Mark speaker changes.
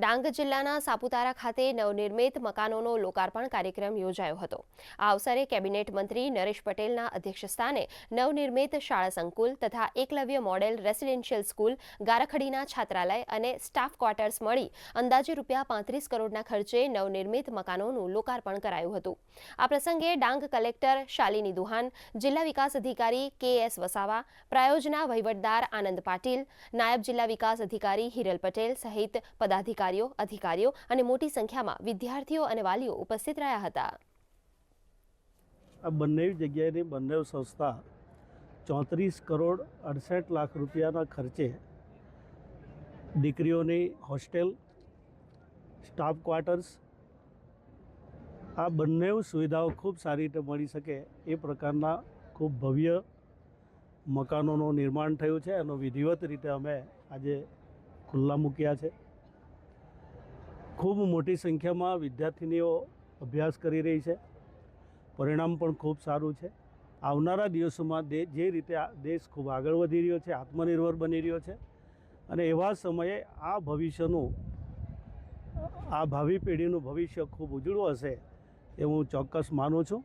Speaker 1: ડાંગ જિલ્લાના સાપુતારા ખાતે નવનિર્મિત મકાનોનો લોકાર્પણ કાર્યક્રમ યોજાયો હતો। આ અવસરે કેબિનેટ મંત્રી નરેશ પટેલના અધ્યક્ષસ્થાને નવનિર્મિત શાળા સંકુલ તથા એકલવ્ય મોડેલ રેસિડેન્શિયલ સ્કૂલ, ગારખડીના છાત્રાલય અને સ્ટાફ ક્વાર્ટર્સ મળી અંદાજે ₹35 કરોડના ખર્ચે નવનિર્મિત મકાનોનું લોકાર્પણ કરાયું હતું। આ પ્રસંગે ડાંગ કલેક્ટર શાલિની દુહાન, જિલ્લા વિકાસ અધિકારી કે.એસ. વસાવા, પ્રાયોજના વહીવટદાર આનંદ પાટીલ, નાયબ જિલ્લા વિકાસ અધિકારી હિરલ પટેલ સહિત પદાધિકારીઓ, અધિકારીઓ અને મોટી સંખ્યામાં વિદ્યાર્થીઓ અને વાલીઓ ઉપસ્થિત રહ્યા હતા।
Speaker 2: આ બંને જગ્યાએની બંને સંસ્થા 34 કરોડ 68 લાખ રૂપિયાના ખર્ચે દીકરીઓની હોસ્ટેલ, સ્ટાફ ક્વાર્ટર્સ, આ બંને સુવિધાઓ ખૂબ સારી રીતે મળી શકે એ પ્રકારના ખૂબ ભવ્ય મકાનોનું નિર્માણ થયું છે। એનો વિધિવત રીતે અમે આજે ખુલ્લા મૂક્યા છે। ખૂબ મોટી સંખ્યામાં વિદ્યાર્થીનીઓ અભ્યાસ કરી રહી છે। પરિણામ પણ ખૂબ સારું છે। આવનારા દિવસોમાં જે રીતે દેશ ખૂબ આગળ વધી રહ્યો છે, આત્મનિર્ભર બની રહ્યો છે અને એવા સમયે આ ભવિષ્યનું, આ ભાવિ પેઢીનું ભવિષ્ય ખૂબ ઉજળું હશે એ હું ચોક્કસ માનું છું।